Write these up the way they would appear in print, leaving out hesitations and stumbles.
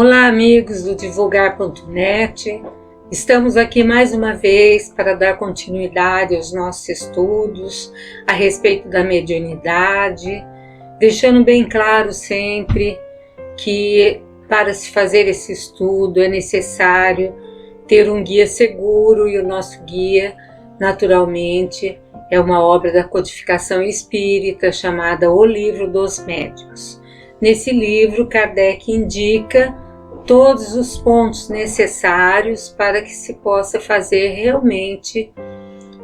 Olá, amigos do Divulgar.net. Estamos aqui mais uma vez para dar continuidade aos nossos estudos a respeito da mediunidade, deixando bem claro sempre que para se fazer esse estudo é necessário ter um guia seguro, e o nosso guia, naturalmente, é uma obra da codificação espírita chamada O Livro dos Médiuns. Nesse livro, Kardec indica todos os pontos necessários para que se possa fazer realmente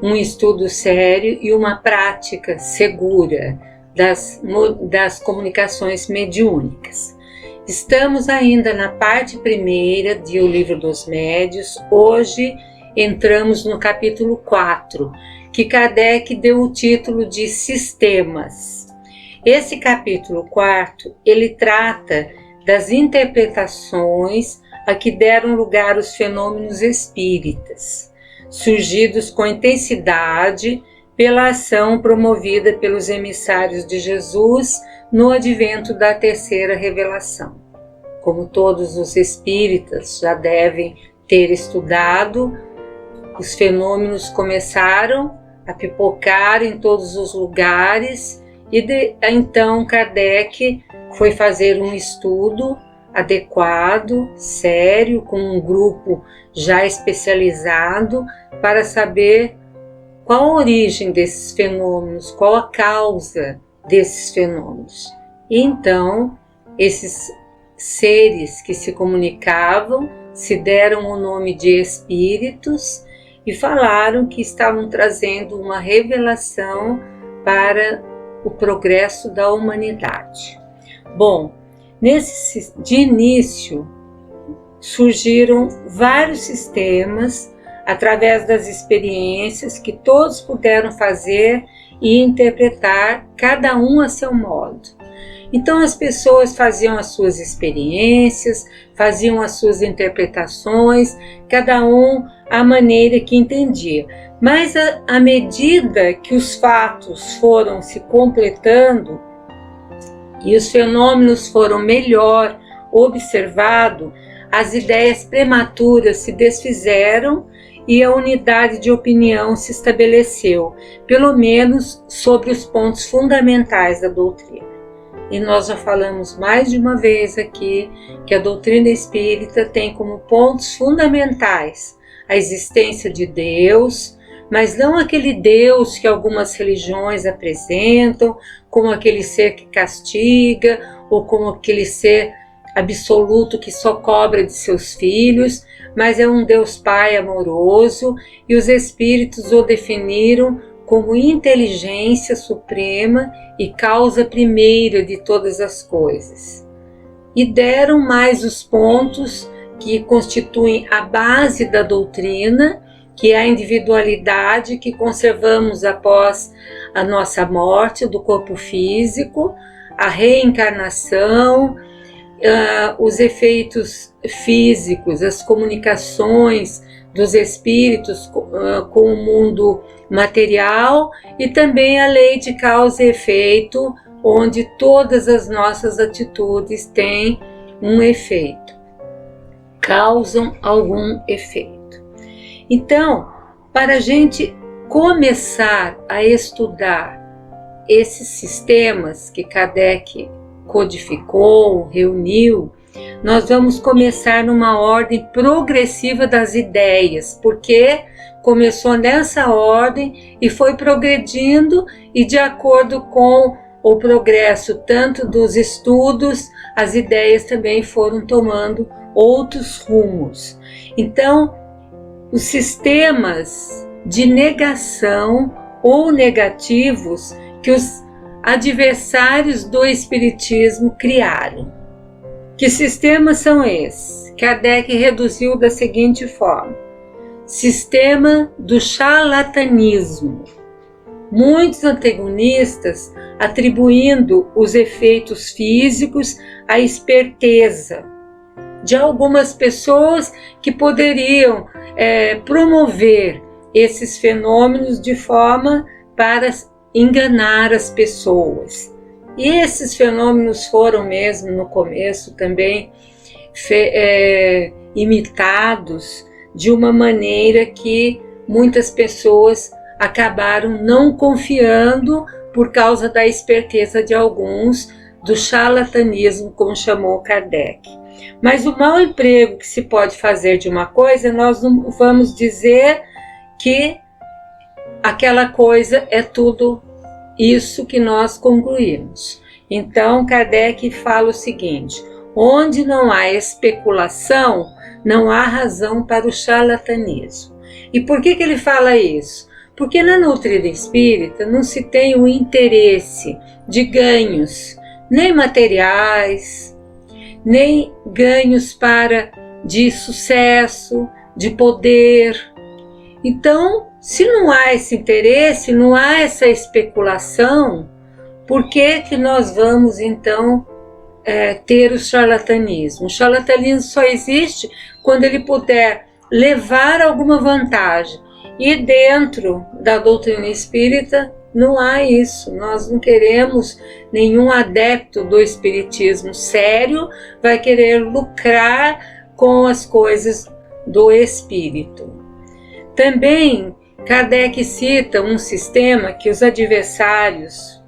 um estudo sério e uma prática segura das comunicações mediúnicas. Estamos ainda na parte primeira de O Livro dos Médiuns. Hoje entramos no capítulo 4, que Kardec deu o título de Sistemas. Esse capítulo 4, ele trata das interpretações a que deram lugar os fenômenos espíritas, surgidos com intensidade pela ação promovida pelos emissários de Jesus no advento da terceira revelação. Como todos os espíritas já devem ter estudado, os fenômenos começaram a pipocar em todos os lugares e então Kardec foi fazer um estudo adequado, sério, com um grupo já especializado para saber qual a origem desses fenômenos, qual a causa desses fenômenos. E então, esses seres que se comunicavam se deram o nome de espíritos e falaram que estavam trazendo uma revelação para o progresso da humanidade. Bom, de início surgiram vários sistemas através das experiências que todos puderam fazer e interpretar, cada um a seu modo. Então as pessoas faziam as suas experiências, faziam as suas interpretações, cada um à maneira que entendia. Mas à medida que os fatos foram se completando e os fenômenos foram melhor observados, as ideias prematuras se desfizeram e a unidade de opinião se estabeleceu, pelo menos sobre os pontos fundamentais da doutrina. E nós já falamos mais de uma vez aqui que a doutrina espírita tem como pontos fundamentais a existência de Deus, mas não aquele Deus que algumas religiões apresentam, como aquele ser que castiga, ou como aquele ser absoluto que só cobra de seus filhos, mas é um Deus Pai amoroso, e os espíritos o definiram como inteligência suprema e causa primeira de todas as coisas. E deram mais os pontos que constituem a base da doutrina, que é a individualidade que conservamos após a nossa morte do corpo físico, a reencarnação, os efeitos físicos, as comunicações dos espíritos com o mundo material, e também a lei de causa e efeito, onde todas as nossas atitudes têm um efeito, causam algum efeito. Então, para a gente começar a estudar esses sistemas que Kardec codificou, reuniu, nós vamos começar numa ordem progressiva das ideias, porque começou nessa ordem e foi progredindo, e de acordo com o progresso tanto dos estudos, as ideias também foram tomando outros rumos. Então, os sistemas de negação ou negativos que os adversários do espiritismo criaram. Que sistemas são esses? Kardec reduziu da seguinte forma: sistema do charlatanismo. Muitos antagonistas atribuindo os efeitos físicos à esperteza de algumas pessoas que poderiam promover esses fenômenos de forma para enganar as pessoas. E esses fenômenos foram mesmo no começo também imitados de uma maneira que muitas pessoas acabaram não confiando por causa da esperteza de alguns, do charlatanismo, como chamou Kardec. Mas o mau emprego que se pode fazer de uma coisa, nós não vamos dizer que aquela coisa é tudo isso que nós concluímos. Então, Kardec fala o seguinte: onde não há especulação, não há razão para o charlatanismo. E por que ele fala isso? Porque na doutrina espírita não se tem o interesse de ganhos, nem materiais, nem ganhos de sucesso, de poder. Então, se não há esse interesse, não há essa especulação, por que nós vamos então ter o charlatanismo? O charlatanismo só existe quando ele puder levar alguma vantagem. E dentro da doutrina espírita não há isso. Nós não queremos, nenhum adepto do espiritismo sério vai querer lucrar com as coisas do espírito. Também Kardec cita um sistema que os adversários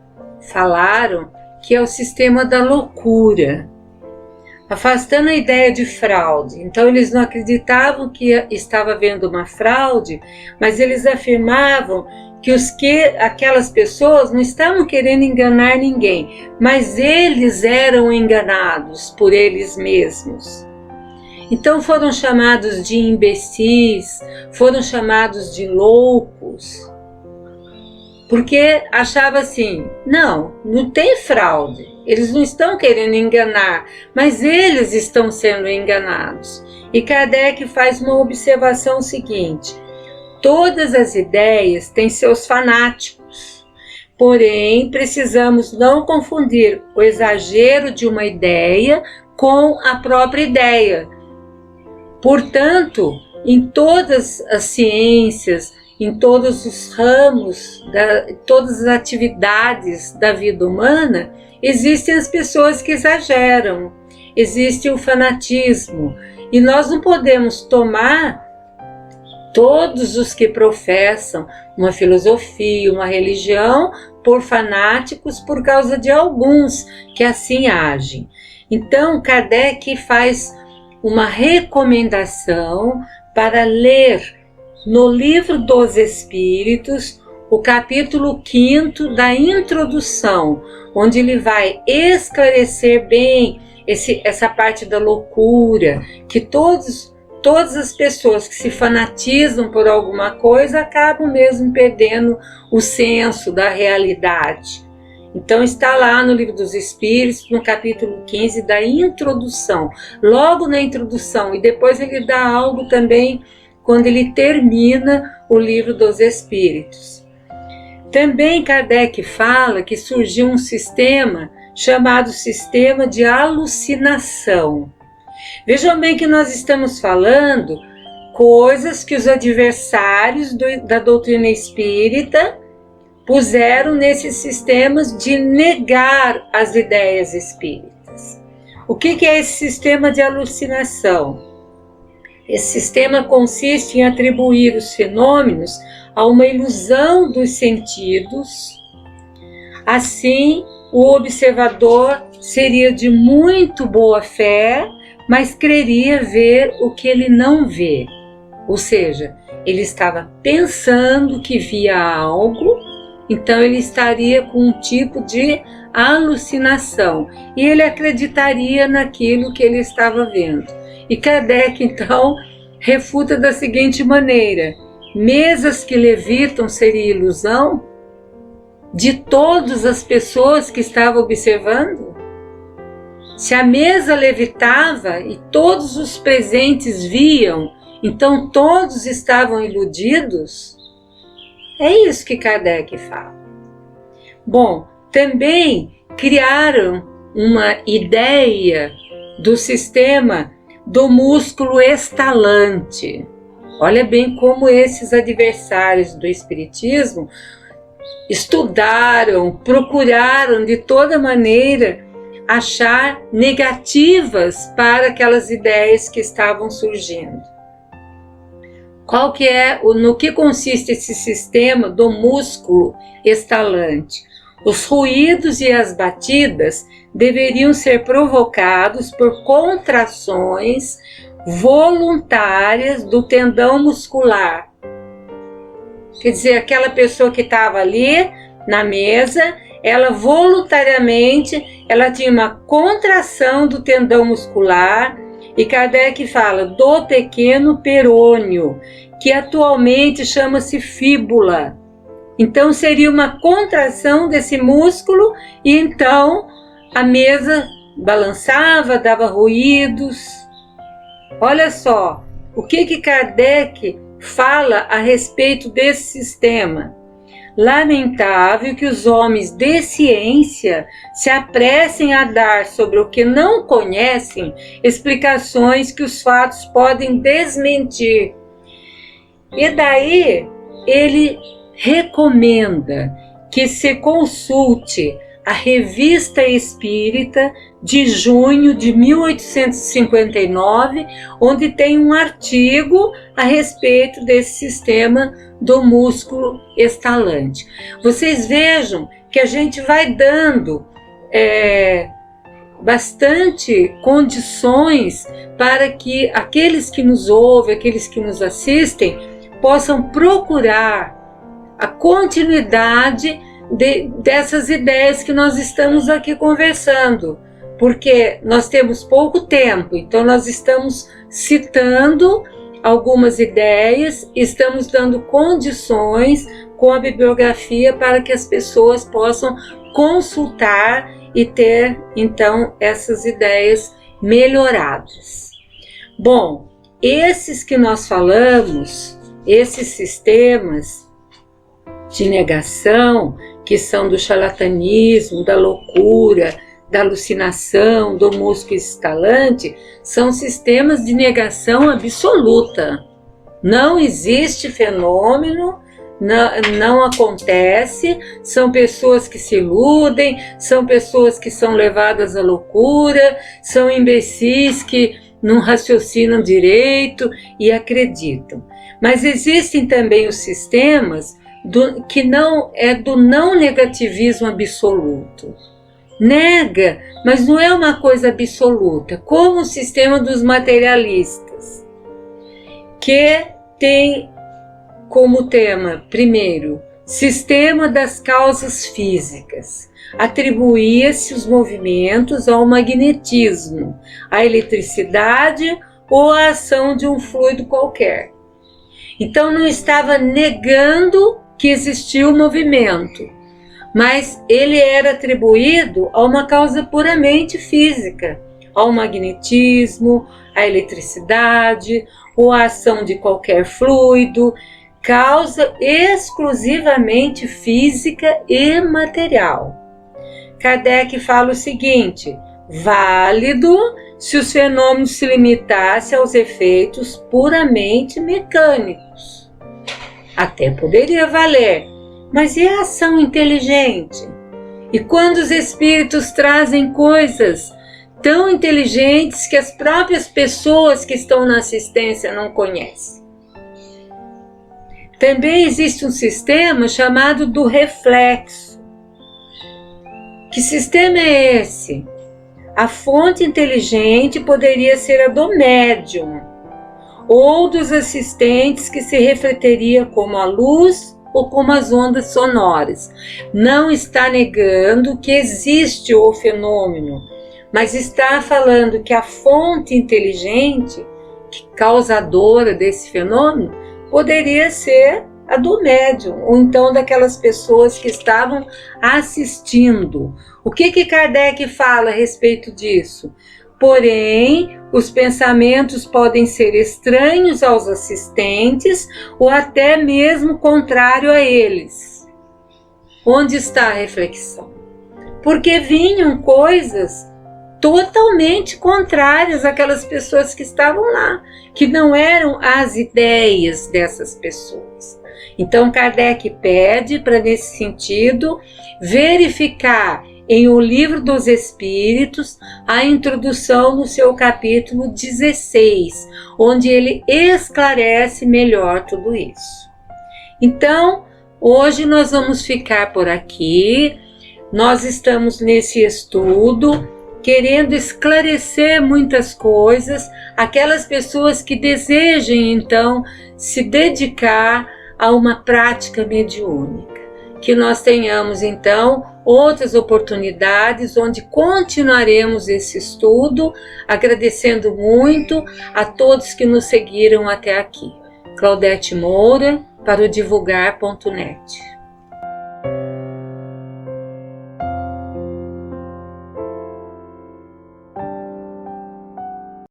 falaram, que é o sistema da loucura, afastando a ideia de fraude. Então eles não acreditavam que estava havendo uma fraude, mas eles afirmavam que aquelas pessoas não estavam querendo enganar ninguém, mas eles eram enganados por eles mesmos. Então foram chamados de imbecis, foram chamados de loucos, porque achava assim, não tem fraude, eles não estão querendo enganar, mas eles estão sendo enganados. E Kardec faz uma observação seguinte: todas as ideias têm seus fanáticos, porém precisamos não confundir o exagero de uma ideia com a própria ideia. Portanto, em todas as ciências, em todos os ramos, todas as atividades da vida humana, existem as pessoas que exageram, existe o fanatismo, e nós não podemos tomar todos os que professam uma filosofia, uma religião, por fanáticos por causa de alguns que assim agem. Então, Kardec faz uma recomendação para ler no Livro dos Espíritos, o capítulo 5º da introdução, onde ele vai esclarecer bem essa parte da loucura, que todas as pessoas que se fanatizam por alguma coisa acabam mesmo perdendo o senso da realidade. Então está lá no Livro dos Espíritos, no capítulo 15 da introdução, logo na introdução, e depois ele dá algo também quando ele termina o Livro dos Espíritos. Também Kardec fala que surgiu um sistema chamado sistema de alucinação. Vejam bem que nós estamos falando coisas que os adversários da doutrina espírita puseram nesses sistemas de negar as ideias espíritas. O que é esse sistema de alucinação? Esse sistema consiste em atribuir os fenômenos a uma ilusão dos sentidos. Assim, o observador seria de muito boa fé, mas creria ver o que ele não vê. Ou seja, ele estava pensando que via algo, então ele estaria com um tipo de alucinação e ele acreditaria naquilo que ele estava vendo. E Kardec, então, refuta da seguinte maneira: mesas que levitam seria ilusão de todas as pessoas que estavam observando? Se a mesa levitava e todos os presentes viam, então todos estavam iludidos? É isso que Kardec fala. Bom, também criaram uma ideia do sistema do músculo estalante. Olha bem como esses adversários do espiritismo estudaram, procuraram de toda maneira achar negativas para aquelas ideias que estavam surgindo. No que consiste esse sistema do músculo estalante? Os ruídos e as batidas deveriam ser provocados por contrações voluntárias do tendão muscular. Quer dizer, aquela pessoa que estava ali na mesa, ela voluntariamente, ela tinha uma contração do tendão muscular, e Kardec fala do pequeno perônio, que atualmente chama-se fíbula. Então seria uma contração desse músculo, e então a mesa balançava, dava ruídos. Olha só, o que Kardec fala a respeito desse sistema. Lamentável que os homens de ciência se apressem a dar sobre o que não conhecem explicações que os fatos podem desmentir. E daí ele recomenda que se consulte a Revista Espírita de junho de 1859, onde tem um artigo a respeito desse sistema do músculo estalante. Vocês vejam que a gente vai dando bastante condições para que aqueles que nos ouvem, aqueles que nos assistem, possam procurar a continuidade dessas ideias que nós estamos aqui conversando, porque nós temos pouco tempo, então nós estamos citando algumas ideias, estamos dando condições com a bibliografia para que as pessoas possam consultar e ter, então, essas ideias melhoradas. Bom, esses que nós falamos, esses sistemas de negação, que são do charlatanismo, da loucura, da alucinação, do músculo estalante, são sistemas de negação absoluta. Não existe fenômeno, não acontece, são pessoas que se iludem, são pessoas que são levadas à loucura, são imbecis que não raciocinam direito e acreditam. Mas existem também os sistemas que não é do não negativismo absoluto. Nega, mas não é uma coisa absoluta, como o sistema dos materialistas, que tem como tema, primeiro, sistema das causas físicas. Atribuía-se os movimentos ao magnetismo, à eletricidade ou à ação de um fluido qualquer. Então não estava negando que existia o movimento, mas ele era atribuído a uma causa puramente física, ao magnetismo, à eletricidade ou à ação de qualquer fluido, causa exclusivamente física e material. Kardec fala o seguinte: válido se os fenômenos se limitassem aos efeitos puramente mecânicos. Até poderia valer, mas e a ação inteligente? E quando os espíritos trazem coisas tão inteligentes que as próprias pessoas que estão na assistência não conhecem? Também existe um sistema chamado do reflexo. Que sistema é esse? A fonte inteligente poderia ser a do médium, ou dos assistentes, que se refletiria como a luz ou como as ondas sonoras. Não está negando que existe o fenômeno, mas está falando que a fonte inteligente, causadora desse fenômeno, poderia ser a do médium, ou então daquelas pessoas que estavam assistindo. O que Kardec fala a respeito disso? Porém, os pensamentos podem ser estranhos aos assistentes ou até mesmo contrário a eles. Onde está a reflexão? Porque vinham coisas totalmente contrárias àquelas pessoas que estavam lá, que não eram as ideias dessas pessoas. Então Kardec pede para, nesse sentido, verificar em O Livro dos Espíritos, a introdução no seu capítulo 16, onde ele esclarece melhor tudo isso. Então, hoje nós vamos ficar por aqui. Nós estamos nesse estudo, querendo esclarecer muitas coisas, aquelas pessoas que desejem, então, se dedicar a uma prática mediúnica. Que nós tenhamos, então, outras oportunidades onde continuaremos esse estudo, agradecendo muito a todos que nos seguiram até aqui. Claudete Moura, para o divulgar.net.